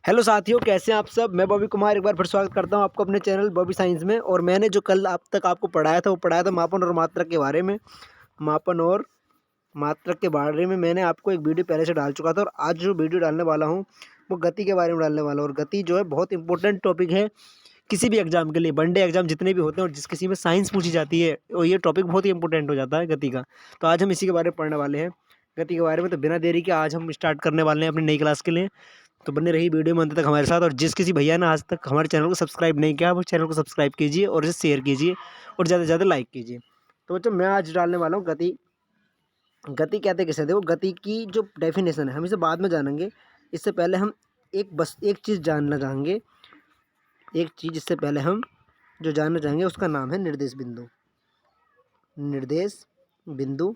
Hello साथियों, कैसे हैं आप सब। मैं बॉबी कुमार एक बार फिर स्वागत करता हूं आपको अपने चैनल बॉबी साइंस में। और मैंने जो कल अब तक आपको पढ़ाया था वो पढ़ाया था मापन और मात्रक के बारे में। मापन और मात्रक के बारे में मैंने आपको एक वीडियो पहले से डाल चुका था, और आज जो वीडियो डालने वाला हूं वो गति के बारे में डालने वाला हूं। और गति जो है बहुत इंपॉर्टेंट टॉपिक है किसी भी एग्जाम के लिए। वनडे एग्जाम जितने भी होते हैं और जिस किसी में साइंस पूछी जाती है, और ये टॉपिक बहुत ही इंपॉर्टेंट हो जाता है गति का। तो आज हम इसी के बारे में पढ़ने वाले हैं, गति के बारे में। तो बिना देरी के आज हम स्टार्ट करने वाले हैं अपनी नई क्लास के लिए। तो बने रही वीडियो में अंत तक हमारे साथ। और जिस किसी भैया ने आज तक हमारे चैनल को सब्सक्राइब नहीं किया, वो चैनल को सब्सक्राइब कीजिए और इसे शेयर कीजिए और ज़्यादा से ज़्यादा लाइक कीजिए। तो बच्चों, मैं आज डालने वाला हूँ गति। गति कहते किसे? देखो, गति की जो डेफिनेशन है हम इसे बाद में जानेंगे। इससे पहले हम एक चीज़ जानना चाहेंगे। एक चीज़ इससे पहले हम जो जानना चाहेंगे उसका नाम है निर्देश बिंदु। निर्देश बिंदु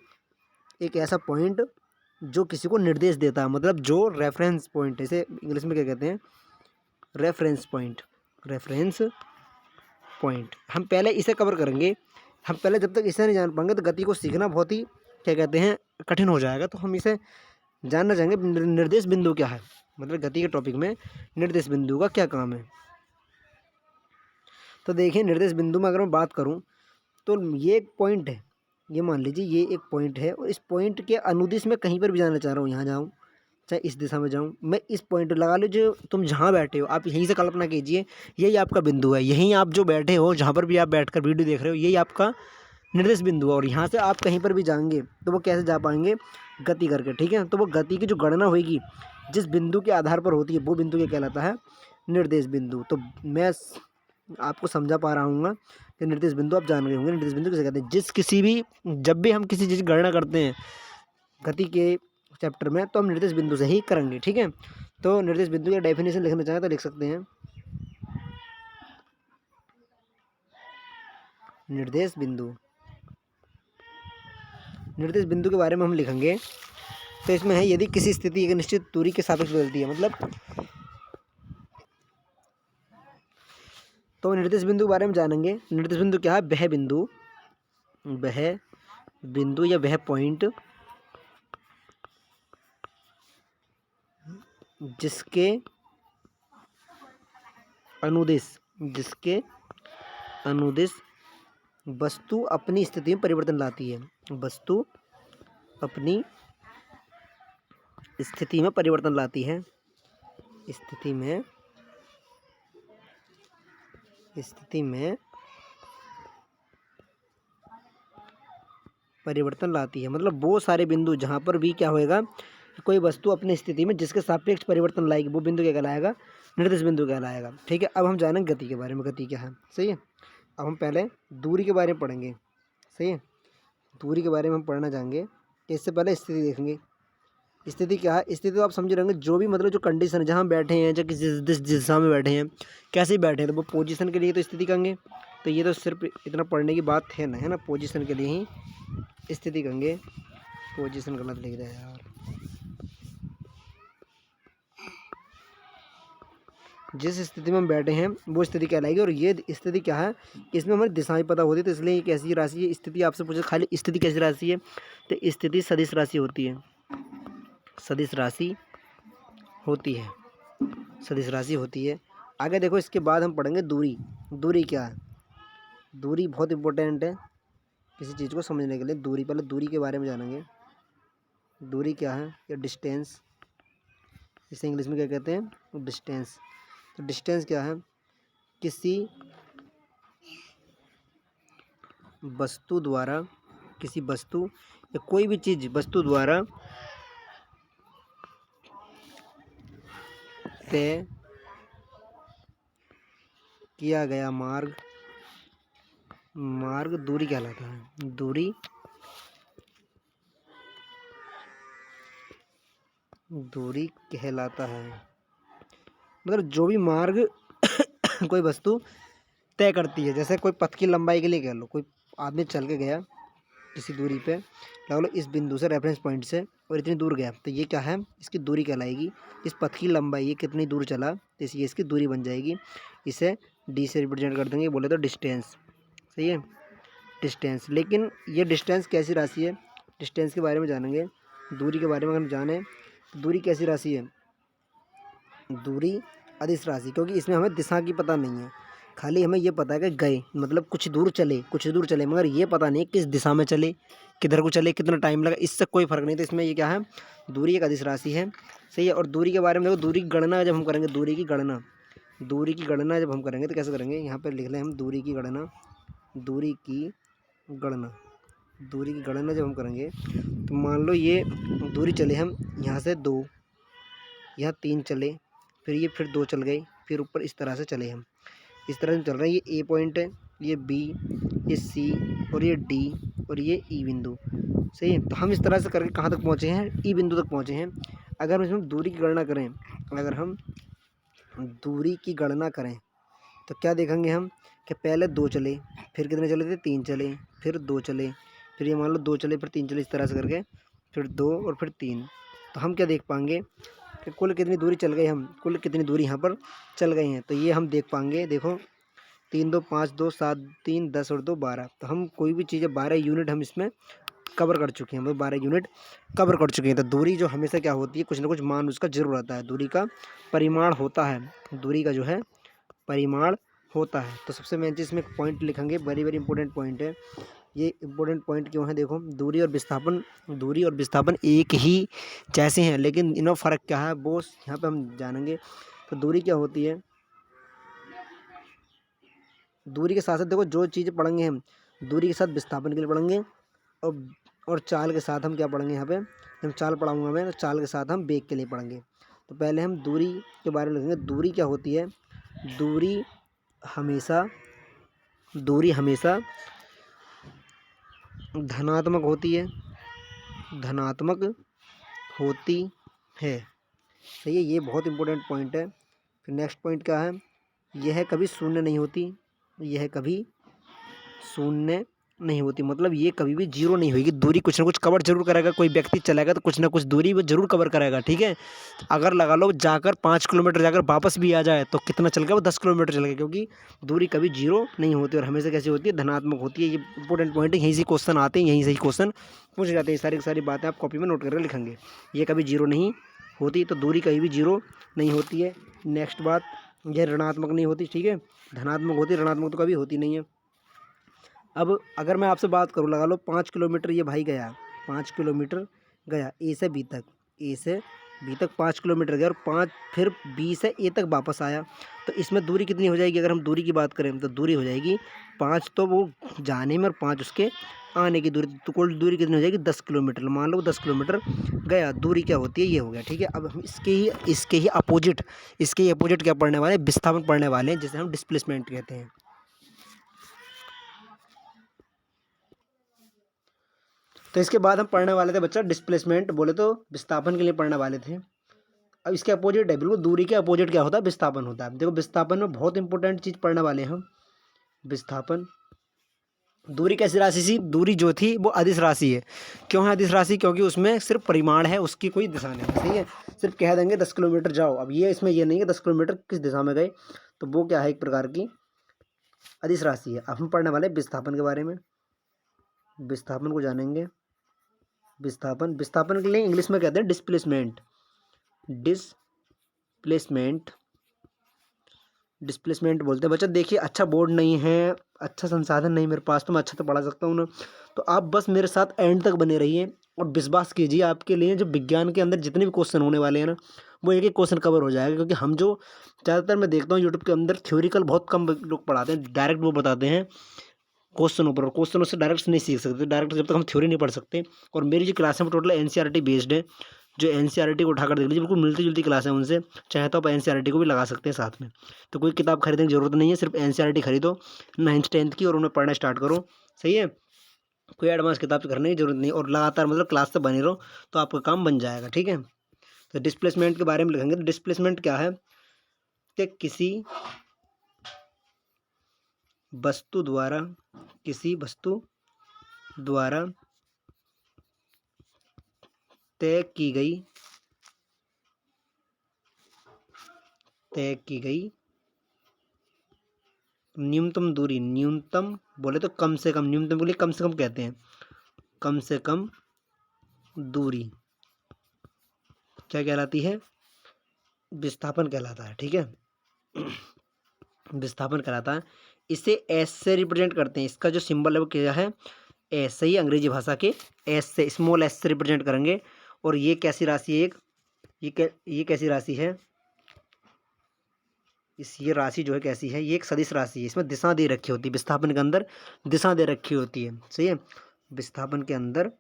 एक ऐसा पॉइंट जो किसी को निर्देश देता है, मतलब जो रेफरेंस पॉइंट है। इसे इंग्लिश में क्या कहते हैं? Reference point. रेफरेंस पॉइंट हम पहले इसे कवर करेंगे। हम पहले जब तक इसे नहीं जान पाएंगे तो गति को सीखना बहुत ही क्या कहते हैं कठिन हो जाएगा। तो हम इसे जानना चाहेंगे निर्देश बिंदु क्या है, मतलब गति के टॉपिक में निर्देश बिंदु का क्या काम है। तो देखिए, निर्देश बिंदु में अगर मैं बात करूं तो ये एक पॉइंट है। ये मान लीजिए ये एक पॉइंट है, और इस पॉइंट के अनुदिश में कहीं पर भी जाना चाह रहा हूँ, यहाँ जाऊँ चाहे इस दिशा में जाऊँ, मैं इस पॉइंट लगा लीजिए। तुम जहाँ बैठे हो आप यहीं से कल्पना कीजिए, यही आपका बिंदु है। यहीं आप जो बैठे हो, जहाँ पर भी आप बैठकर वीडियो देख रहे हो, यही आपका निर्देश बिंदु है। और यहाँ से आप कहीं पर भी जाएंगे तो वो कैसे जा पाएंगे? गति करके, ठीक है। तो वो गति की जो गणना होगी जिस बिंदु के आधार पर होती है, वो बिंदु क्या कहलाता है? निर्देश बिंदु। तो मैं आपको समझा पा रहा हूँ कि निर्देश बिंदु आप जान रहे होंगे। निर्देश बिंदु किसे कहते हैं? जिस किसी भी जब भी हम किसी चीज़ की गणना करते हैं गति के चैप्टर में, तो हम निर्देश बिंदु से ही करेंगे, ठीक है। तो निर्देश बिंदु का डेफिनेशन लिखना चाहें तो लिख सकते हैं। निर्देश बिंदु, निर्देश बिंदु के बारे में हम लिखेंगे तो इसमें है, यदि किसी स्थिति एक निश्चित दूरी के सापेक्ष बदलती है, मतलब तो निर्देश बिंदु के बारे में जानेंगे। निर्देश बिंदु क्या है? वह बिंदु, वह बिंदु या वह पॉइंट जिसके अनुदिश वस्तु अपनी स्थिति में परिवर्तन लाती है। वस्तु अपनी स्थिति में परिवर्तन लाती है। स्थिति में परिवर्तन लाती है, मतलब वो सारे बिंदु जहाँ पर भी क्या होएगा, कोई वस्तु अपनी स्थिति में जिसके सापेक्ष परिवर्तन लाएगी, वो बिंदु क्या कहलाएगा? निर्देश बिंदु कहलाएगा, ठीक है। अब हम जानेंगे गति के बारे में। गति क्या है? सही है। अब हम पहले दूरी के बारे में पढ़ेंगे, सही है। दूरी के बारे में हम पढ़ना चाहेंगे। इससे पहले स्थिति देखेंगे। स्थिति क्या है? स्थिति तो आप समझ रहे होंगे, जो भी मतलब जो कंडीशन है, जहाँ बैठे हैं, चाहे जिस दिशा में बैठे हैं, कैसे बैठे हैं, तो वो पोजीशन के लिए तो स्थिति कहेंगे। तो ये तो सिर्फ इतना पढ़ने की बात है ना, है ना। पोजीशन के लिए ही स्थिति कहेंगे। पोजीशन गलत लिख रहे हैं यार। जिस स्थिति में हम बैठे हैं वो स्थिति कहलाएगी। और ये स्थिति क्या है? इसमें हमें दिशाएं पता होती है। तो इसलिए एक ऐसी राशि है, स्थिति आपसे पूछे खाली स्थिति कैसी राशि है, तो स्थिति सदिश राशि होती है। सदिश राशि होती है। सदिश राशि होती है। आगे देखो, इसके बाद हम पढ़ेंगे दूरी। दूरी क्या है? दूरी बहुत इंपॉर्टेंट है किसी चीज़ को समझने के लिए। दूरी, पहले दूरी के बारे में जानेंगे। दूरी क्या है? या डिस्टेंस, इसे इंग्लिश में क्या कहते हैं? डिस्टेंस। तो डिस्टेंस क्या है? किसी वस्तु द्वारा, किसी वस्तु या कोई भी चीज़ वस्तु द्वारा तय किया गया मार्ग दूरी कहलाता है। दूरी कहलाता है। मतलब जो भी मार्ग कोई वस्तु तय करती है, जैसे कोई पथ की लंबाई के लिए कह लो, कोई आदमी चल के गया किसी दूरी पे, लगा लो इस बिंदु से, रेफरेंस पॉइंट से, और इतनी दूर गया, तो ये क्या है? इसकी दूरी कहलाएगी। इस पथ की लंबाई, ये कितनी दूर चला, तो ये इसकी दूरी बन जाएगी। इसे डी से रिप्रेजेंट कर देंगे, बोले तो डिस्टेंस। सही है, डिस्टेंस। लेकिन ये डिस्टेंस कैसी राशि है? डिस्टेंस के बारे में जानेंगे। दूरी के बारे में अगर जाने तो दूरी कैसी राशि है? दूरी अदिश राशि, क्योंकि इसमें हमें दिशा की पता नहीं है, खाली हमें ये पता है कि गए मतलब कुछ दूर चले, मगर ये पता नहीं किस दिशा में चले, किधर को चले, कितना टाइम लगा, इससे कोई फ़र्क नहीं। तो इसमें ये क्या है, दूरी एक अदिश राशि है। सही है। और दूरी के बारे में देखो, दूरी की गणना जब हम करेंगे, दूरी की गणना जब हम करेंगे तो कैसे करेंगे, यहाँ पर लिख लें हम दूरी की गणना। दूरी की गणना दूरी की गणना जब हम करेंगे तो मान लो ये दूरी चले हम यहाँ से 2, यहाँ 3 चले, फिर 2 चल गए, फिर ऊपर इस तरह से चले हम, इस तरह से चल रहे हैं। ये ए पॉइंट है, ये बी, ये सी, और ये डी, और ये ई बिंदु। सही है। तो हम इस तरह से करके कहाँ तक पहुँचे हैं, ई बिंदु तक पहुँचे हैं। अगर हम इसमें दूरी की गणना करें, अगर हम दूरी की गणना करें तो क्या देखेंगे हम कि पहले 2 चले, फिर कितने चले थे, 3 चले, फिर 2 चले, फिर ये मान लो 2 चले, फिर 3 चले, इस तरह से करके फिर 2 और फिर 3। तो हम क्या देख पाएंगे कि कुल कितनी दूरी चल गई, हम कुल कितनी दूरी यहाँ पर चल गई हैं। तो ये हम देख पाएंगे, देखो 3 2 5 2 7 3 10 और 2 12। तो हम कोई भी चीज़ 12 यूनिट हम इसमें कवर कर चुके हैं, हम 12 यूनिट कवर कर चुके हैं। तो दूरी जो हमेशा क्या होती है, कुछ ना कुछ मान उसका जरूर आता है, दूरी का परिमाण होता है, दूरी का जो है परिमाण होता है। तो सबसे मेन चीज़ इसमें पॉइंट लिखेंगे, वेरी वेरी इंपॉर्टेंट पॉइंट है। ये इंपॉर्टेंट पॉइंट क्यों है, देखो दूरी और विस्थापन एक ही जैसे हैं, लेकिन इनमें फ़र्क क्या है वो यहाँ पे हम जानेंगे। तो दूरी क्या होती है, दूरी के साथ साथ देखो जो चीज़ें पढ़ेंगे हम, दूरी के साथ विस्थापन के लिए पढ़ेंगे, और चाल के साथ हम क्या पढ़ेंगे, यहाँ पे जब चाल पढ़ाऊँगा मैं तो चाल के साथ हम वेग के लिए पढ़ेंगे। तो पहले हम दूरी के बारे में लिखेंगे। दूरी क्या होती है, दूरी हमेशा धनात्मक होती है। सही है। ये बहुत इंपॉर्टेंट पॉइंट है। फिर नेक्स्ट पॉइंट क्या है, यह कभी शून्य नहीं होती, मतलब ये कभी भी जीरो नहीं होगी। दूरी कुछ ना कुछ कवर जरूर करेगा, कोई व्यक्ति चलेगा तो कुछ ना कुछ दूरी वो जरूर कवर करेगा। ठीक है। अगर लगा लो जाकर 5 किलोमीटर जाकर वापस भी आ जाए तो कितना चल गया, वो 10 किलोमीटर चल गया, क्योंकि दूरी कभी जीरो नहीं होती और हमेशा कैसी होती है, धनात्मक होती है। ये इंपॉर्टेंट पॉइंट है, यहीं से क्वेश्चन आते हैं, यहीं से ही क्वेश्चन पूछे जाते हैं। सारी की सारी बातें आप कॉपी में नोट करके लिखेंगे। ये कभी जीरो नहीं होती, तो दूरी कभी भी जीरो नहीं होती है। नेक्स्ट बात, यह ऋणात्मक नहीं होती। ठीक है। धनात्मक होती है, ऋणात्मक तो कभी होती नहीं है। अब अगर मैं आपसे बात करूँ, लगा लो 5 किलोमीटर ये भाई गया, 5 किलोमीटर गया ए से बी तक 5 किलोमीटर गया, और 5 फिर बी से ए तक वापस आया। तो इसमें दूरी कितनी हो जाएगी, अगर हम दूरी की बात करें तो दूरी हो जाएगी 5 तो वो जाने में और 5 उसके आने की दूरी। तो कुल दूरी कितनी हो जाएगी, 10 किलोमीटर। मान लो 10 किलोमीटर गया, दूरी क्या होती है, ये हो गया। ठीक है। अब हम इसके ही अपोजिट क्या पढ़ने वाले हैं, विस्थापन पढ़ने वाले हैं, जिसे हम डिस्प्लेसमेंट कहते हैं। तो इसके बाद हम पढ़ने वाले थे बच्चा डिस्प्लेसमेंट, बोले तो विस्थापन के लिए पढ़ने वाले थे। अब इसके अपोजिट है, बिल्कुल दूरी के अपोजिट क्या होता है, विस्थापन होता है। देखो विस्थापन में बहुत इंपॉर्टेंट चीज़ पढ़ने वाले हैं हम, विस्थापन। दूरी कैसी राशि थी, दूरी जो थी वो अदिश राशि है। क्यों है अदिश राशि, क्योंकि उसमें सिर्फ परिमाण है, उसकी कोई दिशा नहीं है। सही है। सिर्फ कह देंगे 10 किलोमीटर जाओ, अब ये इसमें ये नहीं है 10 किलोमीटर किस दिशा में गए, तो वो क्या है, एक प्रकार की अदिश राशि है। अब हम पढ़ने वाले विस्थापन के बारे में, विस्थापन को जानेंगे। विस्थापन के लिए इंग्लिश में कहते हैं डिस्प्लेसमेंट बोलते हैं। बच्चा देखिए, अच्छा बोर्ड नहीं है, अच्छा संसाधन नहीं मेरे पास, तो मैं अच्छा तो पढ़ा सकता हूँ ना। तो आप बस मेरे साथ एंड तक बने रहिए और विश्वास कीजिए, आपके लिए जो विज्ञान के अंदर जितने भी क्वेश्चन होने वाले हैं ना, वो एक एक क्वेश्चन कवर हो जाएगा। क्योंकि हम जो ज़्यादातर मैं देखता हूँ यूट्यूब के अंदर थ्योरिकल बहुत कम लोग पढ़ाते हैं, डायरेक्ट वो बताते हैं क्वेश्चनों पर, और क्वेश्चनों से डायरेक्ट नहीं सीख सकते, डायरेक्ट जब तक हम थ्योरी नहीं पढ़ सकते। और मेरी जो क्लास है वो टोटल एनसीईआरटी बेस्ड है। जो एनसीईआरटी को उठाकर देख लीजिए, बिल्कुल मिलती जुलती क्लास है उनसे। चाहे तो आप एनसीईआरटी को भी लगा सकते हैं साथ में। तो कोई किताब खरीदने की जरूरत नहीं है, सिर्फ एनसीईआरटी खरीदो 9th 10th की, और उन्हें पढ़ना स्टार्ट करो। सही है। कोई एडवांस किताब से करने की जरूरत नहीं, और लगातार मतलब क्लास से बने रहो तो आपका काम बन जाएगा। ठीक है। तो डिस्प्लेसमेंट के बारे में लिखेंगे। तो डिस्प्लेसमेंट क्या है कि किसी वस्तु द्वारा तय की गई न्यूनतम दूरी, न्यूनतम बोले तो कम से कम, न्यूनतम के लिए कम से कम कहते हैं, कम से कम दूरी क्या कहलाती है, विस्थापन कहलाता है। ठीक है, विस्थापन कहलाता है। इसे एस से रिप्रेजेंट करते हैं। इसका जो सिंबल है वो क्या है, एस से ही, अंग्रेजी भाषा के एस से, स्मॉल एस से रिप्रेजेंट करेंगे। और ये कैसी राशि है, एक ये कैसी राशि है, ये राशि जो है कैसी है, ये एक सदिश राशि है। इसमें दिशा दे रखी होती है, विस्थापन के अंदर दिशा दे रखी होती है। सही है, विस्थापन के अंदर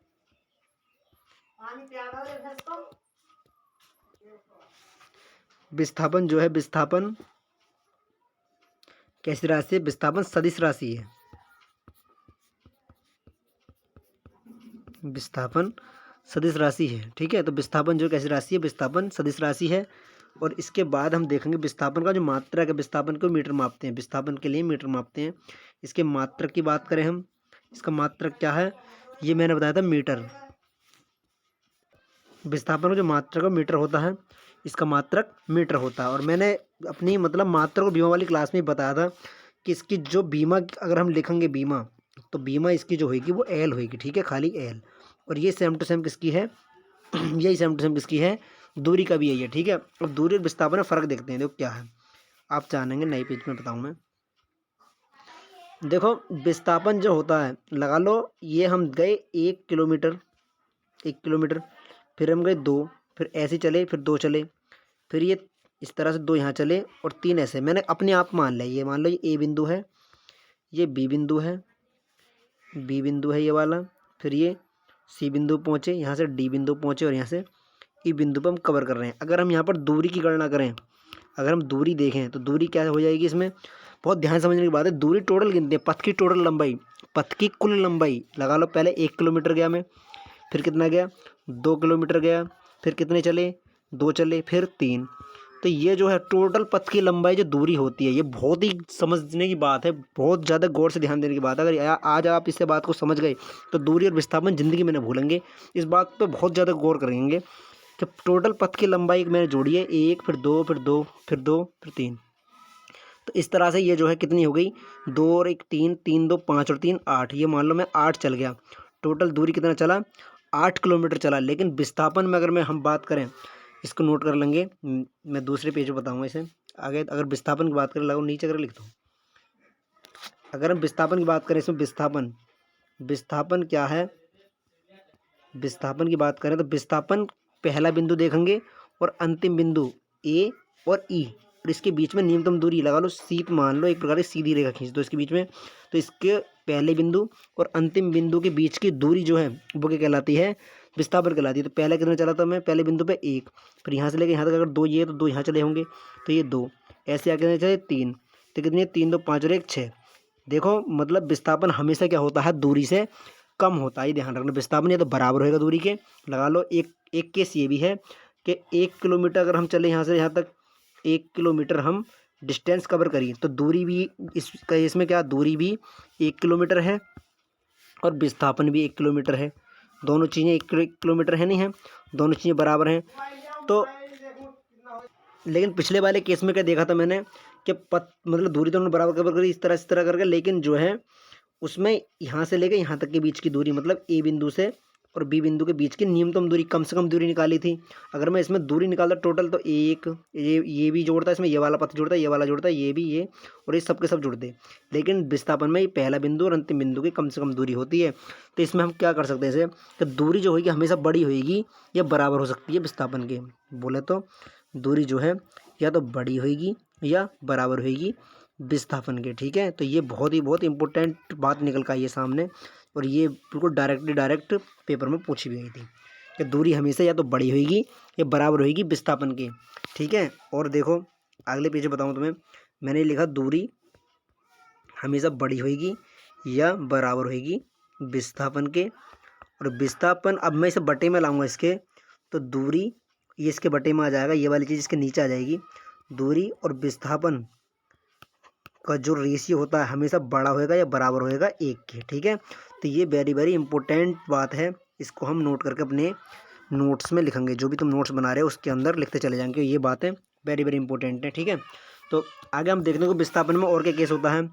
विस्थापन जो है, विस्थापन कैसी राशि है, विस्थापन सदिश राशि है। विस्थापन सदिश राशि है। ठीक है, तो विस्थापन जो कैसी राशि है, विस्थापन सदिश राशि है। और इसके बाद हम देखेंगे विस्थापन का जो मात्रक है, विस्थापन को मीटर मापते हैं, विस्थापन के लिए मीटर मापते हैं। इसके मात्रक की बात करें हम, इसका मात्रक क्या है, ये मैंने बताया था मीटर। विस्थापन का जो मात्रक है मीटर होता है, इसका मात्रक मीटर होता है। और मैंने अपनी मतलब मात्रक और बीमा वाली क्लास में ही बताया था कि इसकी जो बीमा, अगर हम लिखेंगे बीमा, तो बीमा इसकी जो होगी वो एल होगी। ठीक है, खाली एल। और ये सेम टू सेम किसकी है, यही सेम टू सेम किसकी है, दूरी का भी है ये। ठीक है, अब दूरी और विस्थापन में फ़र्क देखते हैं, देखो क्या है, आप जानेंगे नए पेज में बताऊँ मैं। देखो विस्थापन जो होता है, लगा लो ये हम गए 1 किलोमीटर, 1 किलोमीटर, फिर हम गए 2, फिर ऐसे चले, फिर 2 चले, फिर ये इस तरह से 2 यहाँ चले और 3 ऐसे। मैंने अपने आप मान लिया, ये मान लो ये ए बिंदु है, ये बी बिंदु है, बी बिंदु है ये वाला, फिर ये सी बिंदु पहुँचे, यहाँ से डी बिंदु पहुँचे और यहाँ से ई बिंदु पर हम कवर कर रहे हैं। अगर हम यहाँ पर दूरी की गणना करें, अगर हम दूरी देखें तो दूरी क्या हो जाएगी, इसमें बहुत ध्यान समझने की बात है। दूरी टोटल गिनते हैं, पथ की टोटल लंबाई, पथ की कुल लंबाई लगा लो। पहले 1 किलोमीटर गया मैं, फिर कितना गया, 2 किलोमीटर गया, फिर कितने चले, 2 चले, फिर 3। तो ये जो है टोटल पथ की लंबाई जो दूरी होती है, ये बहुत ही समझने की बात है, बहुत ज़्यादा गौर से ध्यान देने की बात है। अगर आज आप इससे बात को समझ गए तो दूरी और विस्थापन ज़िंदगी में न भूलेंगे। इस बात पर बहुत ज़्यादा गौर करेंगे कि टोटल पथ की लंबाई मैंने जोड़ी है, 1, फिर 2, फिर 2, फिर 2, फिर 3। तो इस तरह से ये जो है कितनी हो गई, 2 और 1 3, 3 2 5 और 3 8। ये मान लो मैं 8 चल गया, टोटल दूरी कितना चला, 8 किलोमीटर चला। लेकिन विस्थापन में अगर मैं हम बात करें, इसको नोट कर लेंगे, मैं दूसरे पेज पर बताऊँगा इसे आगे। अगर विस्थापन की बात करें, लगो नीचे अगर लिख दो, अगर हम विस्थापन की बात करें, इसमें विस्थापन, विस्थापन क्या है, विस्थापन की बात करें तो विस्थापन पहला बिंदु देखेंगे और अंतिम बिंदु ए और ई, और इसके बीच में न्यूनतम दूरी लगा लो सी, मान लो एक प्रकार की सीधी रेखा खींच दो इसके बीच में। तो इसके पहले बिंदु और अंतिम बिंदु के बीच की दूरी जो है वो क्या कहलाती है, विस्थापन कहलाती है। तो पहले कितना चला था मैं, पहले बिंदु पे 1, फिर यहाँ से लेकर यहाँ तक अगर 2 ये तो 2 यहाँ चले होंगे, तो ये 2 ऐसे आगे चले 3, तो कितनी है, 3 2 5 और 1 6। देखो मतलब विस्थापन हमेशा क्या होता है, दूरी से कम होता है, ध्यान रखना। विस्थापन या तो बराबर होएगा दूरी के, लगा लो एक केस ये भी है कि 1 किलोमीटर अगर हम चले यहाँ से यहाँ तक, 1 किलोमीटर हम डिस्टेंस कवर करिए, तो दूरी भी इसमें क्या, दूरी भी 1 किलोमीटर है और विस्थापन भी 1 किलोमीटर है। दोनों चीज़ें 1 किलोमीटर है, नहीं है, दोनों चीज़ें बराबर हैं। तो लेकिन पिछले वाले केस में क्या देखा था मैंने कि पथ मतलब दूरी दोनों बराबर कवर करी इस तरह करके, लेकिन जो है उसमें यहाँ से लेकर यहाँ तक के बीच की दूरी, मतलब ए बिंदु से और बी बिंदु के बीच की न्यूनतम दूरी, कम से कम दूरी निकाली थी। अगर मैं इसमें दूरी निकालता टोटल, तो एक ये भी जोड़ता है इसमें, ये वाला पथ जोड़ता है, ये वाला जोड़ता है, ये भी, ये और ये सब के सब जुड़ते। लेकिन विस्थापन में ये पहला बिंदु और अंतिम बिंदु की कम से कम दूरी होती है। तो इसमें हम क्या कर सकते हैं इसे, कि दूरी जो होगी हमेशा बड़ी होगी या बराबर हो सकती है विस्थापन के। बोले तो दूरी जो है या तो बड़ी होगी या बराबर होगी विस्थापन के। ठीक है, तो ये बहुत इंपॉर्टेंट बात निकल कर आई है सामने, और ये बिल्कुल डायरेक्ट पेपर में पूछी भी गई थी कि दूरी हमेशा या तो बड़ी होगी या बराबर होगी विस्थापन के। ठीक है, और देखो अगले पेज बताऊँ तुम्हें, मैंने लिखा दूरी हमेशा बड़ी होगी या बराबर होगी विस्थापन के। और विस्थापन, अब मैं इसे बटे में लाऊंगा इसके, तो दूरी ये इसके बटे में आ जाएगा, ये वाली चीज़ इसके नीचे आ जाएगी। दूरी और विस्थापन का जो रेशियो होता है हमेशा बड़ा होएगा या बराबर होएगा 1 के। ठीक है, तो ये वेरी इंपॉर्टेंट बात है, इसको हम नोट करके अपने नोट्स में लिखेंगे। जो भी तुम नोट्स बना रहे हो उसके अंदर लिखते चले जाएंगे, ये बातें वेरी इंपॉर्टेंट है। ठीक है, तो आगे हम देखने को विस्थापन में और क्या केस होता है।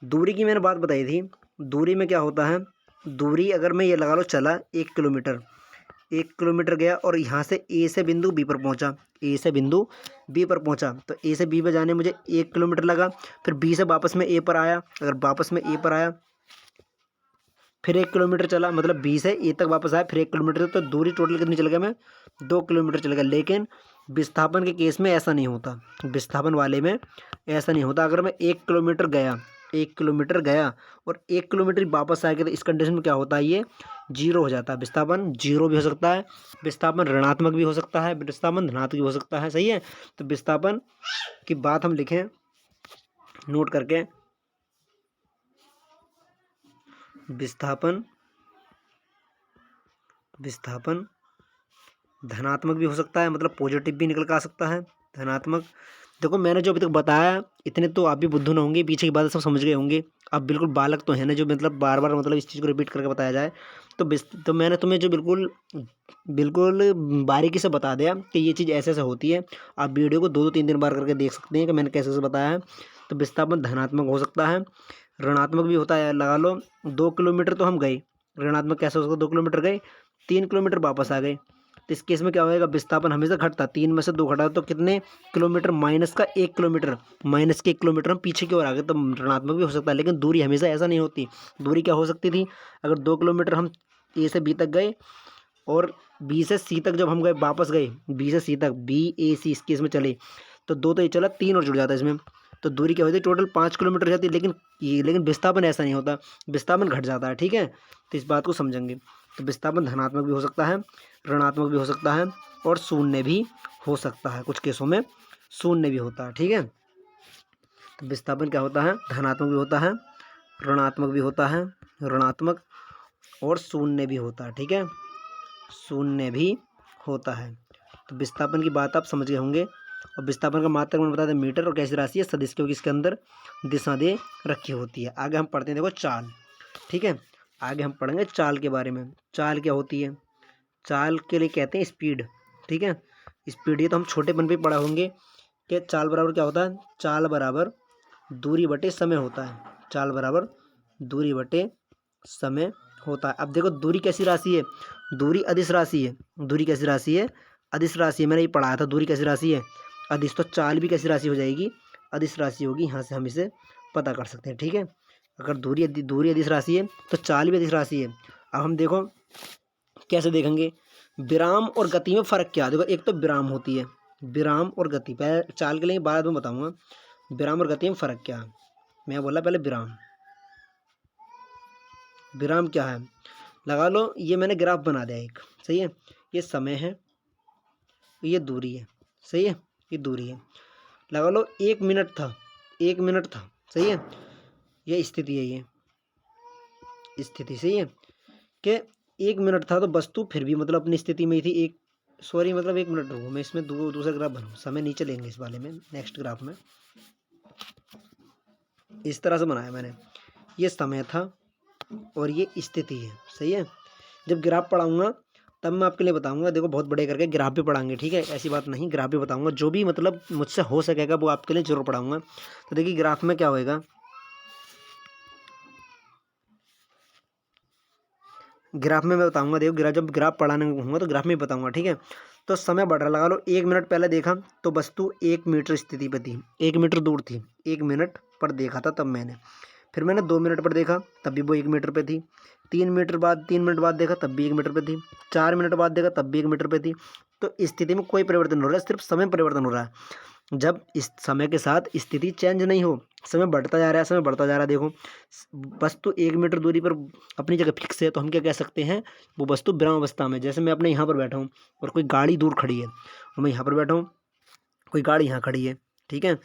दूरी की मैंने बात बताई थी, दूरी में क्या होता है, दूरी अगर मैं ये लगा लो चला 1 किलोमीटर, 1 किलोमीटर गया और यहाँ से ए से बिंदु बी पर पहुँचा, ए से बिंदु बी पर पहुँचा, तो ए से बी पर जाने मुझे 1 किलोमीटर लगा। फिर बी से वापस में ए पर आया, अगर वापस में ए पर आया फिर 1 किलोमीटर चला, मतलब बी से ए तक वापस आया, फिर 1 किलोमीटर, तो दूरी टोटल कितनी चल गया, मैं 2 किलोमीटर चल गया। लेकिन विस्थापन के केस में ऐसा नहीं होता, विस्थापन वाले में ऐसा नहीं होता। अगर मैं 1 किलोमीटर गया, 1 किलोमीटर गया और 1 किलोमीटर वापस आ गया, तो इस कंडीशन में क्या होता है, ये जीरो हो जाता है। विस्थापन जीरो भी हो सकता है, विस्थापन ऋणात्मक भी हो सकता है, विस्थापन धनात्मक भी हो सकता है। सही है, तो विस्थापन की बात हम लिखें नोट करके, विस्थापन विस्थापन धनात्मक भी हो सकता है, मतलब पॉजिटिव भी निकल कर आ सकता है, धनात्मक। देखो मैंने जो अभी तक बताया, इतने तो आप भी बुद्धू ना होंगे, पीछे की बात सब समझ गए होंगे। आप बिल्कुल बालक तो है ना, जो मतलब बार बार मतलब इस चीज़ को रिपीट करके बताया जाए। तो मैंने तुम्हें जो बिल्कुल बिल्कुल बारीकी से बता दिया कि ये चीज़ ऐसे ऐसे होती है। आप वीडियो को 2-3 बार करके देख सकते हैं कि मैंने कैसे कैसे बताया है। तो विस्थापन धनात्मक हो सकता है, ऋणात्मक भी होता है। लगा लो 2 किलोमीटर तो हम गए, ऋणात्मक कैसे हो सकता है, 2 किलोमीटर गए, 3 किलोमीटर वापस आ गए, तो इस केस में क्या होगा, विस्थापन हमेशा घटता, 3 में से 2 घटा तो कितने किलोमीटर, माइनस का 1 किलोमीटर, माइनस के 1 किलोमीटर हम पीछे की ओर आ गए, तो ऋणात्मक भी हो सकता है। लेकिन दूरी हमेशा ऐसा नहीं होती। दूरी क्या हो सकती थी, अगर 2 किलोमीटर हम ए से बी तक गए और बी से सी तक जब हम गए, वापस गए बी से सी तक, बी ए सी इस केस में चले, तो 2 तो ये चला, 3 और जुड़ जाता है इसमें, तो दूरी क्या होती है, टोटल 5 किलोमीटर जाती है। लेकिन विस्थापन ऐसा नहीं होता, विस्थापन घट जाता है। ठीक है, तो इस बात को समझेंगे। तो विस्थापन धनात्मक भी हो सकता है, ऋणात्मक भी हो सकता है, और शून्य भी हो सकता है। कुछ केसों में शून्य भी होता है। ठीक है, तो विस्थापन क्या होता है, धनात्मक भी होता है, ऋणात्मक भी होता है, ऋणात्मक, और शून्य भी होता है। ठीक है, शून्य भी होता है। तो विस्थापन की बात आप समझ गए होंगे। और विस्थापन का मात्रक मैंने बता दें मीटर, और कैसी राशि है, सदिश, क्योंकि इसके अंदर दिशा दे रखी होती है। आगे हम पढ़ते हैं, देखो चाल। ठीक है, आगे हम पढ़ेंगे चाल के बारे में। चाल क्या होती है, चाल के लिए कहते हैं स्पीड। ठीक है, स्पीड ये तो हम छोटेपन पे पढ़ा होंगे कि चाल बराबर क्या होता है, चाल बराबर दूरी बटे समय होता है। चाल बराबर दूरी बटे समय होता है। अब देखो दूरी कैसी राशि है, दूरी अदिश राशि है। दूरी कैसी राशि है, अदिश राशि है। मैंने ये पढ़ाया था, दूरी कैसी राशि है, अदिश। तो चाल भी कैसी राशि हो जाएगी, अदिश राशि होगी। यहाँ से हम इसे पता कर सकते हैं। ठीक है, अगर दूरी अदिश राशि है तो चाल भी अदिश राशि है। अब हम देखो कैसे देखेंगे, विराम और गति में फ़र्क क्या है। देखो एक तो विराम होती है, विराम और गति, पहले चाल के लिए बाद में बताऊंगा। विराम और गति में फ़र्क क्या है, मैं बोला पहले विराम। विराम क्या है, लगा लो ये मैंने ग्राफ बना दिया एक, सही है, ये समय है, ये दूरी है, सही है, ये दूरी है। लगा लो 1 मिनट था, 1 मिनट था, सही है, ये स्थिति है, ये स्थिति, सही है, कि 1 मिनट था तो वस्तु फिर भी मतलब अपनी स्थिति में ही थी। एक सॉरी मतलब 1 मिनट रुको, मैं इसमें दूसरा ग्राफ बनाऊँ, समय नीचे लेंगे इस वाले में, नेक्स्ट ग्राफ में इस तरह से बनाया मैंने। ये समय था और ये स्थिति है, सही है। जब ग्राफ पढ़ाऊंगा तब मैं आपके लिए बताऊंगा। देखो बहुत बड़े करके ग्राफ भी पढ़ाएंगे, ठीक है, ऐसी बात नहीं, ग्राफ भी बताऊंगा, जो भी मतलब मुझसे हो सकेगा वो आपके लिए जरूर पढ़ाऊंगा। तो देखिए ग्राफ में क्या होएगा, ग्राफ में मैं बताऊंगा। देखो जब ग्राफ पढ़ाने होंगे तो ग्राफ में बताऊंगा, ठीक है। तो समय बढ़ रहा, लगा लो 1 मिनट पहले देखा तो वस्तु 1 मीटर स्थिति पर थी, 1 मीटर दूर थी। 1 मिनट पर देखा था तब मैंने, फिर मैंने 2 मिनट पर देखा तब भी वो 1 मीटर पे थी। 3 मिनट बाद देखा तब भी 1 मीटर पे थी। 4 मिनट बाद देखा तब भी 1 मीटर पे थी। तो स्थिति में कोई परिवर्तन नहीं हो रहा है, सिर्फ समय परिवर्तन हो रहा है। जब इस समय के साथ स्थिति चेंज नहीं हो, समय बढ़ता जा रहा है, समय बढ़ता जा रहा है। देखो वस्तु 1 मीटर दूरी पर अपनी जगह फिक्स है, तो हम क्या कह सकते हैं, वो वस्तु विराम अवस्था में। जैसे मैं अपने यहाँ पर बैठा हूँ और कोई गाड़ी दूर खड़ी है, और मैं यहाँ पर बैठा हूँ, कोई गाड़ी यहाँ खड़ी है, ठीक है,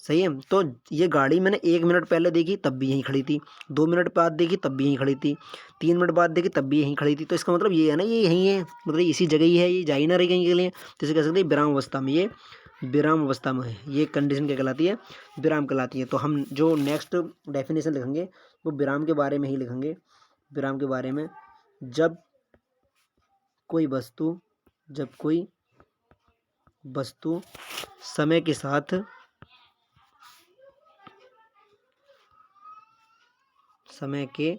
सही है। तो ये गाड़ी मैंने 1 मिनट पहले देखी तब भी यहीं खड़ी थी, 2 मिनट बाद देखी तब भी यहीं खड़ी थी, 3 मिनट बाद देखी तब भी यहीं खड़ी थी। तो इसका मतलब ये है ना, ये यहीं है, मतलब इसी जगह ही है, ये जा ही ना रही कहीं के लिए। तो इसे कह सकते हैं विराम अवस्था में, ये विराम अवस्था में है। ये कंडीशन क्या कहलाती है, विराम कहलाती है। तो हम जो नेक्स्ट डेफिनेशन लिखेंगे वो विराम के बारे में ही लिखेंगे, विराम के बारे में। जब कोई वस्तु जब कोई वस्तु समय के साथ समय के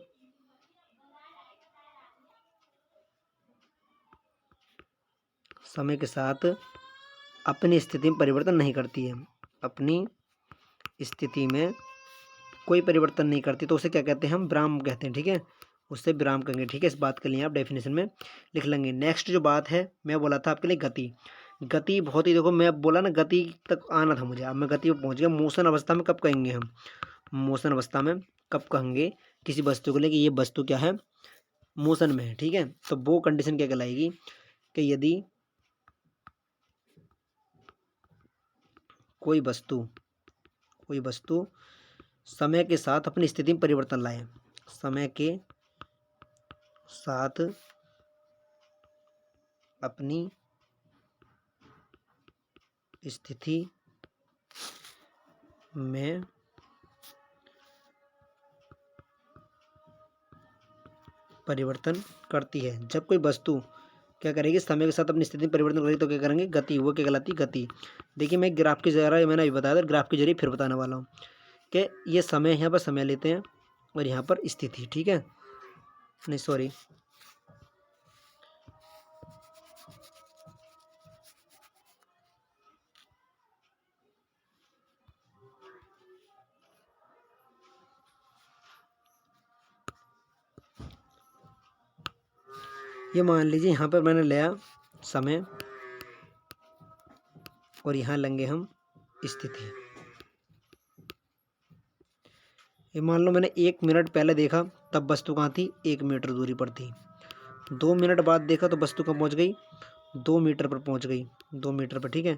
समय के साथ अपनी स्थिति में परिवर्तन नहीं करती है, अपनी स्थिति में कोई परिवर्तन नहीं करती, तो उसे क्या कहते हैं, हम विराम कहते हैं। ठीक है, उससे विराम करेंगे। ठीक है, इस बात के लिए आप डेफिनेशन में लिख लेंगे। नेक्स्ट जो बात है, मैं बोला था आपके लिए गति। गति बहुत ही, देखो मैं बोला ना गति तक आना था मुझे, अब मैं गति पर पहुंच गया। मोशन अवस्था में कब कहेंगे हम, मोशन अवस्था में कब कहेंगे किसी वस्तु को लेके ये वस्तु क्या है, मोशन में है। ठीक है, तो वो कंडीशन क्या कहलाएगी कि यदि कोई वस्तु समय के साथ अपनी स्थिति में परिवर्तन लाए, समय के साथ अपनी स्थिति में परिवर्तन करती है। जब कोई वस्तु क्या करेगी, समय के साथ अपनी स्थिति में परिवर्तन करेगी, तो क्या करेंगे, गति। वो क्या कहलाती, गति। देखिए मैं ग्राफ के जरिए, मैंने अभी बताया था, ग्राफ के जरिए फिर बताने वाला हूँ कि ये समय, यहाँ पर समय लेते हैं और यहाँ पर स्थिति। ठीक है, नहीं सॉरी, ये मान लीजिए यहाँ पर मैंने लिया समय और यहाँ लेंगे हम स्थिति। ये मान लो मैंने 1 मिनट पहले देखा, तब वस्तु कहाँ थी, 1 मीटर दूरी पर थी। 2 मिनट बाद देखा तो वस्तु कहाँ पहुँच गई, 2 मीटर पर पहुँच गई, 2 मीटर पर। ठीक है,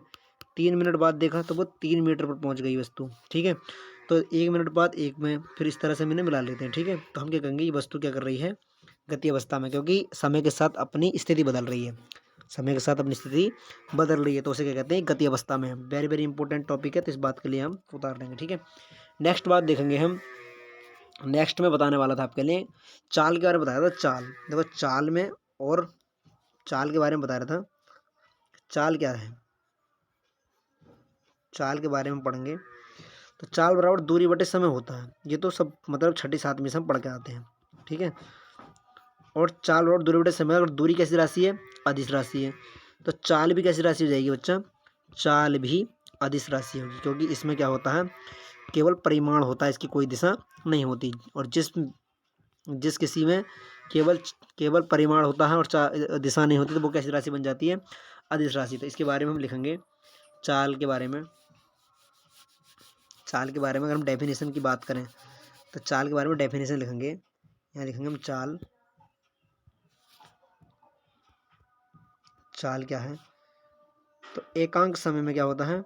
3 मिनट बाद देखा तो वो 3 मीटर पर पहुँच गई वस्तु। ठीक है, तो 1 मिनट बाद 1 में, फिर इस तरह से मैंने मिला लेते हैं। ठीक है, तो हम क्या कहेंगे, ये वस्तु क्या कर रही है, गति अवस्था में, क्योंकि समय के साथ अपनी स्थिति बदल रही है, समय के साथ अपनी स्थिति बदल रही है, तो उसे क्या कहते हैं, गति अवस्था में। वेरी वेरी इंपॉर्टेंट टॉपिक है, तो इस बात के लिए हम उतार लेंगे। ठीक है, नेक्स्ट बात देखेंगे हम। नेक्स्ट में बताने वाला था आपके लिए चाल के बारे में, बताया था चाल। देखो चाल में, और चाल के बारे में बता रहा था, चाल क्या है, चाल के बारे में पढ़ेंगे। तो चाल बराबर दूरी बटे समय होता है, ये तो सब मतलब 6ठी 7वीं से हम पढ़ के आते हैं। ठीक है, और चाल बराबर दूरी बटे समय, और दूरी कैसी राशि है, अदिश राशि है, तो चाल भी कैसी राशि हो जाएगी बच्चा, चाल भी अदिश राशि होगी, क्योंकि इसमें क्या होता है, केवल परिमाण होता है, इसकी कोई दिशा नहीं होती। और जिस किसी में केवल परिमाण होता है और दिशा नहीं होती, तो वो कैसी राशि बन जाती है, अदिश राशि। तो इसके बारे में हम लिखेंगे, चाल के बारे में। चाल के बारे में अगर हम डेफिनेशन की बात करें, तो चाल के बारे में डेफिनेशन लिखेंगे, यहाँ लिखेंगे हम चाल। चाल क्या है, तो एकांक समय में क्या होता है,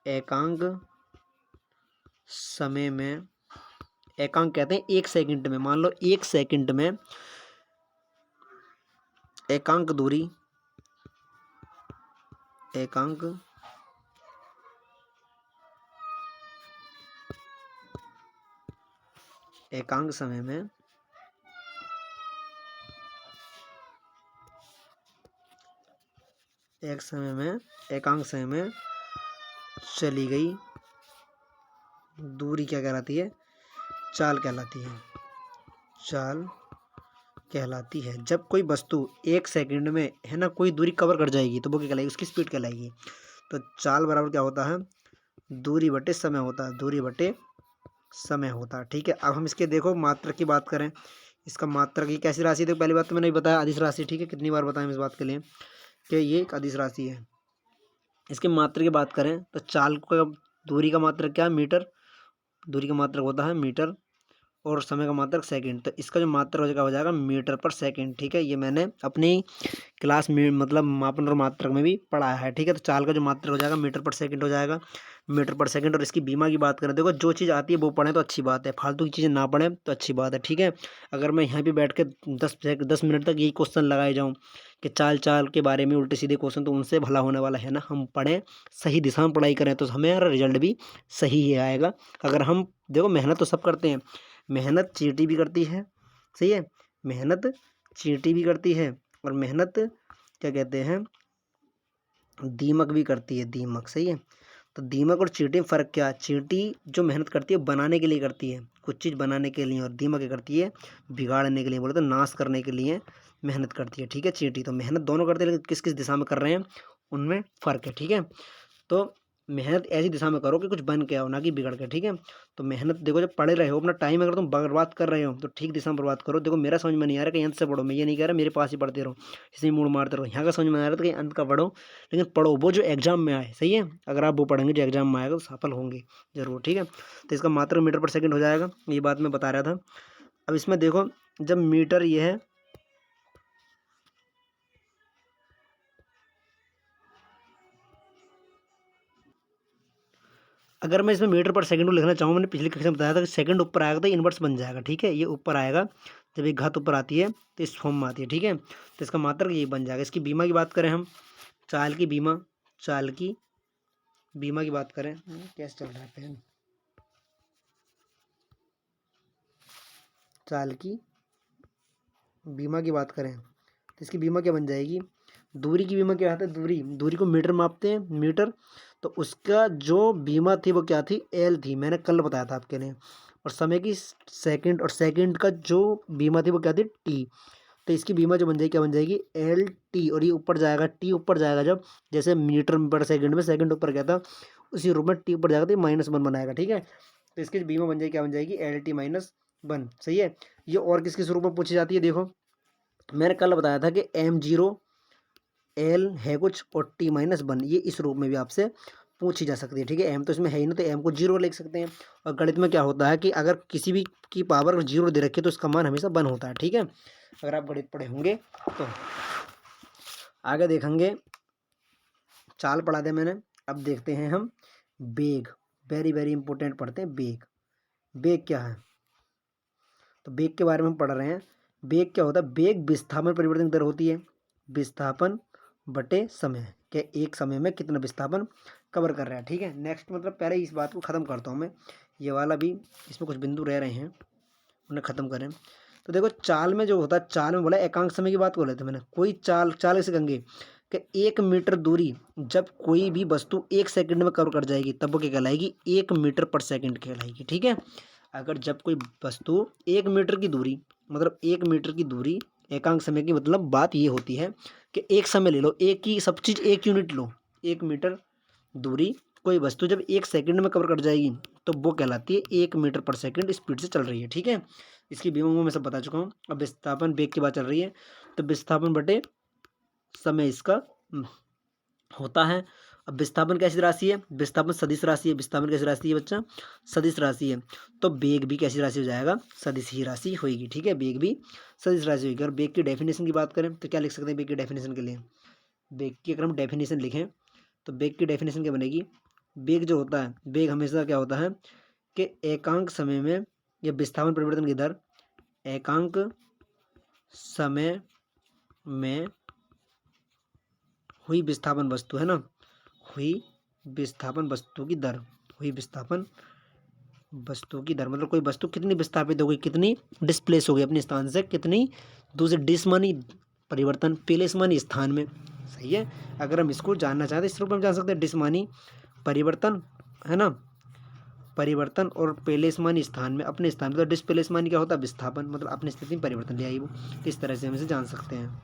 एकांक समय में, एकांक कहते हैं 1 सेकंड में। मान लो 1 सेकंड में एकांक दूरी, एकांक समय में एकांक समय में चली गई दूरी क्या कहलाती है, चाल कहलाती है, चाल कहलाती है। जब कोई वस्तु 1 सेकंड में है ना कोई दूरी कवर कर जाएगी, तो वो क्या कहलाएगी, उसकी स्पीड कहलाएगी। तो चाल बराबर क्या होता है, दूरी बटे समय होता है, दूरी बटे समय होता है। ठीक है, अब हम इसके देखो मात्रक की बात करें, इसका मात्रक ये कैसी राशि है, तो पहली बात तो मैंने बताया अदिश राशि। ठीक है, कितनी बार बताएं इस बात के लिए कि ये एक अदिश राशि है। इसके मात्रक की बात करें तो चाल को, दूरी का मात्रक क्या है, मीटर, दूरी का मात्रक होता है मीटर, और समय का मात्रक सेकंड। तो इसका जो मात्रक हो जाएगा मीटर पर सेकंड। ठीक है, ये मैंने अपनी क्लास में मतलब मापन और मात्रक में भी पढ़ाया है। ठीक है, तो चाल का जो मात्रक हो जाएगा मीटर पर सेकंड हो जाएगा, मीटर पर सेकंड। और इसकी बीमा की बात करें, देखो जो चीज़ आती है वो पढ़ें तो अच्छी बात है, फालतू की चीज़ें ना पढ़ें तो अच्छी बात है। ठीक है, अगर मैं यहाँ पे बैठ के 10 मिनट तक यही क्वेश्चन लगाए जाऊँ कि चाल के बारे में उल्टे सीधे क्वेश्चन, तो उनसे भला होने वाला है ना। हम पढ़ें, सही दिशा में पढ़ाई करें, तो हमारा रिजल्ट भी सही ही आएगा। अगर हम देखो मेहनत तो सब करते हैं, मेहनत चींटी भी करती है, सही है, मेहनत चींटी भी करती है, और मेहनत क्या कहते हैं, दीमक भी करती है, दीमक। सही है, तो दीमक और चींटी में फ़र्क क्या, चींटी जो मेहनत करती है बनाने के लिए करती है, कुछ चीज़ बनाने के लिए, और दीमक क्या करती है, बिगाड़ने के लिए, बोले तो नाश करने के लिए मेहनत करती है, ठीक है। चींटी तो मेहनत दोनों करते हैं, लेकिन किस किस दिशा में कर रहे हैं उनमें फ़र्क है, ठीक है। तो मेहनत ऐसी दिशा में करो कि कुछ बन के आओ, ना कि बिगड़ के, ठीक है। तो मेहनत देखो, जब पढ़े रहे हो अपना टाइम अगर तुम बर्बाद कर रहे हो तो ठीक दिशा में बर्बाद करो। देखो मेरा समझ में नहीं आ रहा कि अंत से पढ़ो, मैं ये नहीं कह रहा मेरे पास ही पढ़ते रहो, इसी मूड मारते रहो। यहाँ का समझ में आ रहा था कि अंत का पढ़ो, लेकिन पढ़ो वो जो एग्जाम में आए, सही है। अगर आप वो पढ़ेंगे जो एग्जाम में आएगा तो सफल होंगे जरूर, ठीक है। तो इसका मात्रक मीटर पर सेकंड हो जाएगा, ये बात मैं बता रहा था। अब इसमें देखो, जब मीटर ये है, अगर मैं इसमें मीटर पर सेकंड को लिखना चाहूँ, मैंने पिछली कक्षा में बताया था कि सेकंड ऊपर आएगा तो इन्वर्स बन जाएगा, ठीक है। ये ऊपर आएगा, जब एक घात ऊपर आती है तो इस फॉर्म में आती है, ठीक है। तो इसका मात्रक ये बन जाएगा। इसकी बीमा की बात करें हम, चाल की बीमा, चाल की बीमा की बात करें, कैसे चल रहा है पेन, चाल की बीमा की बात करें तो इसकी बीमा क्या बन जाएगी। दूरी की बीमा क्या आता है, दूरी, दूरी को मीटर मापते हैं, मीटर। तो उसका जो बीमा थी वो क्या थी, एल थी, मैंने कल बताया था आपके लिए। और समय की सेकंड, और सेकंड का जो बीमा थी वो क्या थी, टी। तो इसकी बीमा जो बन जाएगी क्या बन जाएगी, एल टी। और ये ऊपर जाएगा, टी ऊपर जाएगा, जब जैसे मीटर पर सेकंड में सेकंड ऊपर क्या था, उसी रूप में टी ऊपर जाएगा तो -1 बनाएगा, ठीक है। तो इसकी बीमा बन जाएगी क्या बन जाएगी, एल टी -1, सही है। ये और किस किस रूप में पूछी जाती है, देखो मैंने कल बताया था कि m0 एल है कुछ और t-1, ये इस रूप में भी आपसे पूछी जा सकती है, ठीक है। एम तो इसमें है ही ना, तो एम को 0 लिख सकते हैं। और गणित में क्या होता है कि अगर किसी भी की पावर 0 दे रखी है तो उसका मान हमेशा 1 होता है, ठीक है। अगर आप गणित पढ़े होंगे तो आगे देखेंगे, चाल पढ़ा दे मैंने। अब देखते हैं हम बेग, वेरी वेरी इंपॉर्टेंट पढ़ते हैं बेग। बेग क्या है, तो बेग के बारे में हम पढ़ रहे हैं। बेग क्या होता है, बेग विस्थापन परिवर्तन की दर होती है, विस्थापन बटे समय, क्या एक समय में कितना विस्थापन कवर कर रहा है, ठीक है। नेक्स्ट मतलब पहले इस बात को ख़त्म करता हूँ मैं, ये वाला भी, इसमें कुछ बिंदु रह रहे हैं उन्हें ख़त्म करें। तो देखो चाल में जो होता है, चाल में बोला एकांक समय की बात बोले थे मैंने। कोई चाल, चाल कैसे कहेंगे कि 1 मीटर दूरी जब कोई भी वस्तु 1 सेकंड में कवर कर जाएगी तब वो क्या कहलाएगी, 1 मीटर पर सेकंड कहलाएगी, ठीक है। अगर जब कोई वस्तु 1 मीटर की दूरी, मतलब 1 मीटर की दूरी एकांक समय की मतलब बात ये होती है कि एक समय ले लो, एक ही सब चीज़ एक यूनिट लो। 1 मीटर दूरी कोई वस्तु जब 1 सेकंड में कवर कर जाएगी तो वो कहलाती है 1 मीटर पर सेकंड स्पीड से चल रही है, ठीक है। इसकी बीमा मैं सब बता चुका हूँ। अब विस्थापन बेग की बात चल रही है, तो विस्थापन बटे समय इसका होता है। अब विस्थापन कैसी राशि है, विस्थापन सदिश राशि है। विस्थापन कैसी राशि है बच्चा, सदिश राशि है। तो बेग भी कैसी राशि हो जाएगा, सदिश ही राशि होगी, ठीक है। बेग भी सदिश राशि होगी। और बेग की डेफिनेशन की बात करें तो क्या लिख सकते हैं बेग की डेफिनेशन के लिए, बेग की अगर हम डेफिनेशन लिखें तो बेग की डेफिनेशन क्या बनेगी। बेग जो होता है, बेग हमेशा क्या होता है कि एकांक समय में या विस्थापन परिवर्तन की दर एकांक समय में हुई विस्थापन वस्तु है ना, हुई विस्थापन वस्तु की दर, हुई विस्थापन वस्तु की दर मतलब कोई वस्तु कितनी विस्थापित हो गई, कितनी डिस्प्लेस हो गई अपने स्थान से, कितनी दूसरे डिस मानी परिवर्तन, प्लेस मानी स्थान में, सही है। अगर हम इसको जानना चाहते हैं इस रूप में हम जान सकते हैं, डिस मानी परिवर्तन है ना, परिवर्तन, और प्लेस मानी स्थान में, अपने स्थान में। तो डिस्प्लेस मानी क्या होता है, विस्थापन, मतलब अपनी स्थिति में परिवर्तन ले आई वो। इस तरह से हम इसे जान सकते हैं।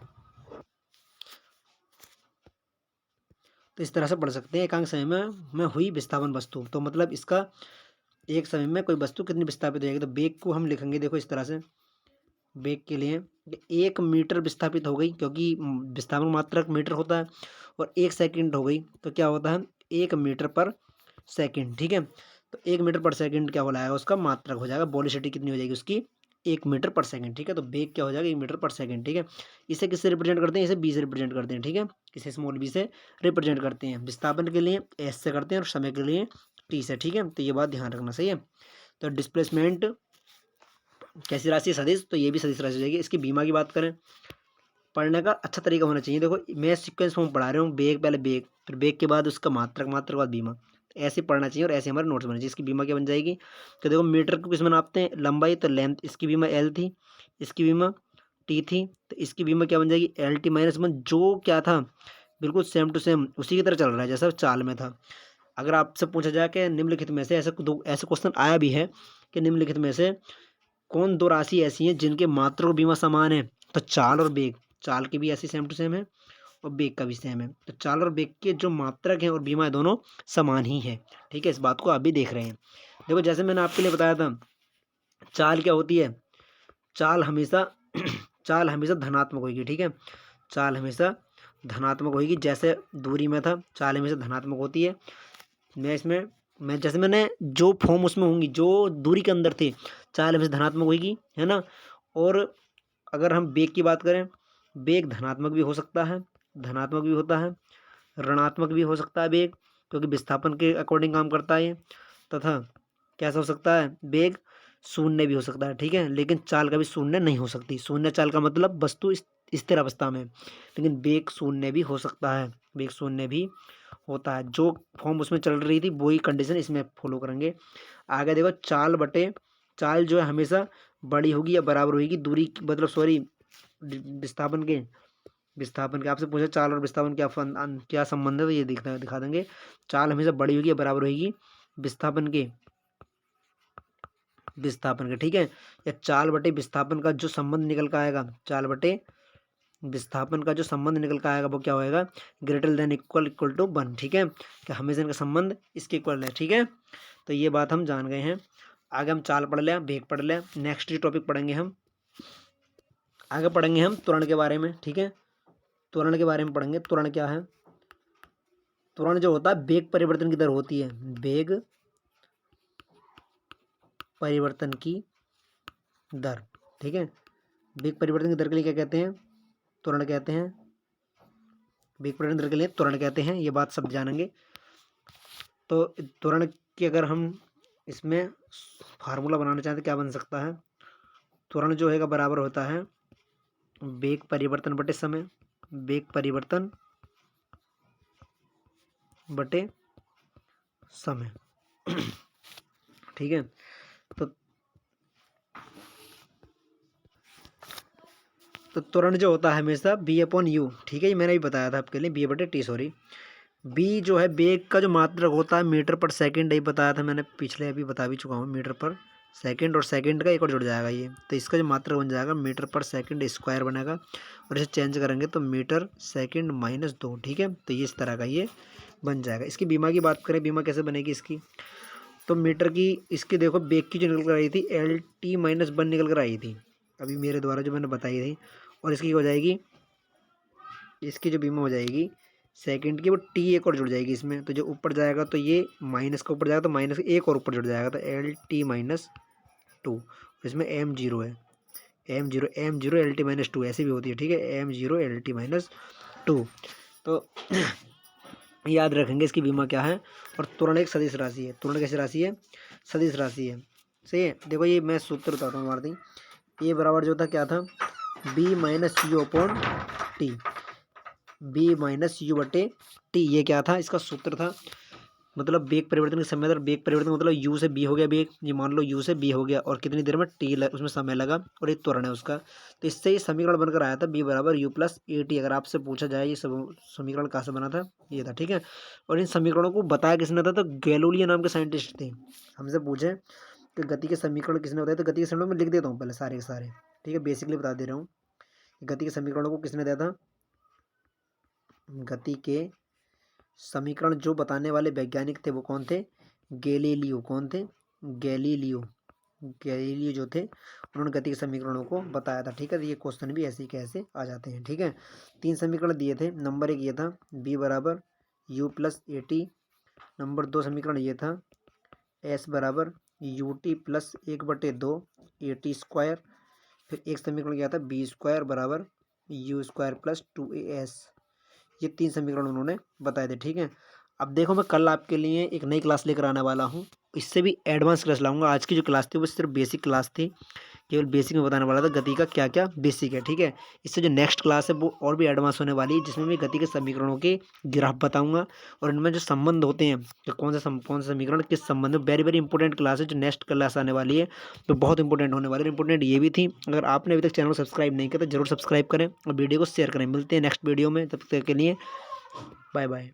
तो इस तरह से पढ़ सकते हैं एकांक समय में हुई विस्थापन वस्तु, तो मतलब इसका एक समय में कोई वस्तु कितनी विस्थापित हो जाएगी। तो बेग को हम लिखेंगे देखो इस तरह से, बेग के लिए 1 मीटर विस्थापित हो गई, क्योंकि विस्थापन मात्रक मीटर होता है, और 1 सेकंड हो गई तो क्या होता है 1 मीटर पर सेकंड, ठीक है। तो 1 मीटर पर सेकंड क्या हो जाएगा, उसका मात्रक हो जाएगा, वेलोसिटी कितनी हो जाएगी उसकी, 1 मीटर पर सेकंड, ठीक है। तो बेग क्या हो जाएगा, 1 मीटर पर सेकंड, ठीक है। इसे किससे रिप्रेजेंट करते हैं, इसे बी से रिप्रेजेंट करते हैं, ठीक है। इसे स्मॉल बी से रिप्रेजेंट करते हैं। विस्थापन के लिए एस से करते हैं और समय के लिए टी से, ठीक है। तो ये बात ध्यान रखना, सही है। तो डिस्प्लेसमेंट कैसी राशि है, सदिश, तो ये भी सदिश राशि हो जाएगी। इसकी बीमा की बात करें, पढ़ने का अच्छा तरीका होना चाहिए। देखो मैं सीक्वेंस फॉर्म पढ़ा रहा हूँ, बेग पहले बेग, फिर बेग के बाद उसका मात्रक, मात्रक के बाद बीमा, ऐसे पढ़ना चाहिए और ऐसे हमारे नोट्स बनना चाहिए। इसकी बीमा क्या बन जाएगी, तो देखो मीटर को किस में नापते हैं, लंबाई, तो लेंथ, इसकी बीमा एल थी, इसकी बीमा टी थी, तो इसकी बीमा क्या बन जाएगी, एल टी -1, जो क्या था बिल्कुल सेम टू सेम उसी की तरह चल रहा है जैसा चाल में था। अगर आपसे पूछा जाए कि निम्नलिखित में से, ऐसे क्वेश्चन आया भी है कि निम्नलिखित में से कौन दो राशि ऐसी हैं जिनके मात्रक और बीमा समान है, तो चाल और बेग, चाल की भी ऐसी सेम टू सेम है और बेग का भी सेम है। तो चाल और बेग के जो मात्रक हैं और बीमा है दोनों समान ही है। ठीक है, इस बात को आप भी देख रहे हैं। देखो जैसे मैंने आपके लिए बताया था, चाल क्या होती है, चाल हमेशा चाल हमेशा धनात्मक होगी। ठीक है, चाल हमेशा धनात्मक होगी। जैसे दूरी में था, चाल हमेशा धनात्मक होती है। मैं जैसे मैंने जो फॉर्म उसमें होंगी, जो दूरी के अंदर थे, चाल हमेशा धनात्मक होगी, है ना। और अगर हम बेग की बात करें, बेग धनात्मक भी हो सकता है, धनात्मक भी होता है, ऋणात्मक भी हो सकता है बेग, क्योंकि विस्थापन के अकॉर्डिंग काम करता है ये। तथा कैसा हो सकता है, बेग शून्य भी हो सकता है। ठीक है, लेकिन चाल कभी शून्य नहीं हो सकती। शून्य चाल का मतलब वस्तु स्थिर अवस्था में, लेकिन बेग शून्य भी हो सकता है, बेग शून्य भी होता है। जो फॉर्म उसमें चल रही थी वही कंडीशन इसमें फॉलो करेंगे। आगे देखो, चाल बटे चाल जो है हमेशा बड़ी होगी या बराबर होगी दूरी मतलब सॉरी विस्थापन के आपसे पूछा चाल और विस्थापन क्या संबंध है, तो ये दिखा देंगे। चाल हमेशा बड़ी होगी या बराबर होगी विस्थापन के। ठीक है, या चाल बटे विस्थापन का जो संबंध निकल कर आएगा, चाल बटे विस्थापन का जो संबंध निकल कर आएगा वो क्या होएगा, ग्रेटर देन इक्वल टू 1। ठीक है, कि हमेशा इनका संबंध इसके इक्वल है। ठीक है, तो ये बात हम जान गए हैं। आगे हम चाल पढ़ लें, बेग पढ़ लें। नेक्स्ट टॉपिक पढ़ेंगे हम, आगे पढ़ेंगे हम त्वरण के बारे में। ठीक है, त्वरण के बारे में पढ़ेंगे। त्वरण क्या है, त्वरण जो होता है वेग परिवर्तन की दर होती है, वेग परिवर्तन की दर। ठीक है, वेग परिवर्तन की दर के लिए क्या कहते हैं, त्वरण कहते हैं। वेग परिवर्तन दर के लिए त्वरण कहते हैं, ये बात सब जानेंगे। तो त्वरण की अगर हम इसमें फार्मूला बनाना चाहते क्या बन सकता है, त्वरण जो है बराबर होता है वेग परिवर्तन बटे समय, वेग परिवर्तन बटे समय। ठीक है, तो त्वरण जो होता है हमेशा बी अपॉन यू। ठीक है, ये मैंने भी बताया था आपके लिए, बी बटे टी सॉरी। बी जो है बेग का जो मात्रक होता है मीटर पर सेकंड, यही बताया था मैंने पिछले, अभी बता भी चुका हूँ, मीटर पर सेकंड, और सेकंड का एक और जुड़ जाएगा ये, तो इसका जो मात्रक बन जाएगा मीटर पर सेकंड स्क्वायर बनेगा, और इसे चेंज करेंगे तो मीटर सेकंड माइनस 2। ठीक है, तो ये इस तरह का ये बन जाएगा। इसकी बीमा की बात करें, बीमा कैसे बनेगी इसकी, तो मीटर की इसकी देखो बेग की जो निकल कर आई थी LT-1 निकल कर आई थी अभी मेरे द्वारा जो मैंने बताई थी, और इसकी हो जाएगी, इसकी जो बीमा हो जाएगी सेकंड की, वो टी एक और जुड़ जाएगी इसमें, तो जो ऊपर जाएगा तो ये माइनस का ऊपर जाएगा तो माइनस एक और ऊपर जुड़ जाएगा, तो LT-2। इसमें M0 है, M0 LT-2 ऐसी भी होती है। ठीक है, M0 LT-2। तो याद रखेंगे इसकी बीमा क्या है। और त्वरण एक सदिश राशि है। त्वरण कैसी राशि है, सदिश राशि है। सही है, देखो ये मैं सूत्र बताता हूँ मारती। ये बराबर जो था क्या था, B minus you upon T, B minus you बटे टी। ये क्या था, इसका सूत्र था, मतलब बेग परिवर्तन के समय दर, बेग परिवर्तन मतलब यू से बी हो गया बेग, ये मान लो यू से बी हो गया, और कितनी देर में टी उसमें समय लगा, और एक त्वरण है उसका। तो इससे ये समीकरण बनकर आया था बी बराबर यू प्लस ए टी। अगर आपसे पूछा जाए ये सब समीकरण कहाँ से बना था, ये था। ठीक है, और इन समीकरणों को बताया किसने था, तो गैलोलियो नाम के साइंटिस्ट थे। हमसे पूछे कि गति के समीकरण किसने बताया, तो गति के समीकरण में लिख देता हूँ पहले सारे के सारे। ठीक है, बेसिकली बता दे रहा हूँ, गति के समीकरणों को किसने दिया था, गति के समीकरण जो बताने वाले वैज्ञानिक थे वो कौन थे, गैलीलियो। कौन थे, गैलीलियो। गैलीलियो जो थे उन्होंने गति के समीकरणों को बताया था। ठीक है, तो ये क्वेश्चन भी ऐसे ही कैसे आ जाते हैं। ठीक है, 3 समीकरण दिए थे। नंबर 1 ये था बी बराबर you plus A T. Number 2 समीकरण ये था एस बराबर U T plus 1/2 A T square. फिर एक समीकरण क्या था, बी स्क्वायर बराबर यू स्क्वायर प्लस 2AS। ये 3 समीकरण उन्होंने बताए थे। ठीक है, अब देखो मैं कल आपके लिए एक नई क्लास लेकर आने वाला हूँ, इससे भी एडवांस क्लास लाऊंगा। आज की जो क्लास थी वो सिर्फ बेसिक क्लास थी, केवल बेसिक में बताने वाला था गति का क्या क्या बेसिक है। ठीक है, इससे जो नेक्स्ट क्लास है वो और भी एडवांस होने वाली है, जिसमें मैं गति के समीकरणों के ग्राफ बताऊंगा, और इनमें जो संबंध होते हैं कि कौन से समीकरण किस संबंध में। वेरी वेरी इंपॉर्टेंट क्लास है जो नेक्स्ट क्लास आने वाली है, तो बहुत इंपॉर्टेंट होने वाली है। इंपॉर्टेंट ये भी थी, अगर आपने अभी तक चैनल सब्सक्राइब नहीं किया तो जरूर सब्सक्राइब करें और वीडियो को शेयर करें। मिलते हैं नेक्स्ट वीडियो में, तब तक के लिए बाय बाय।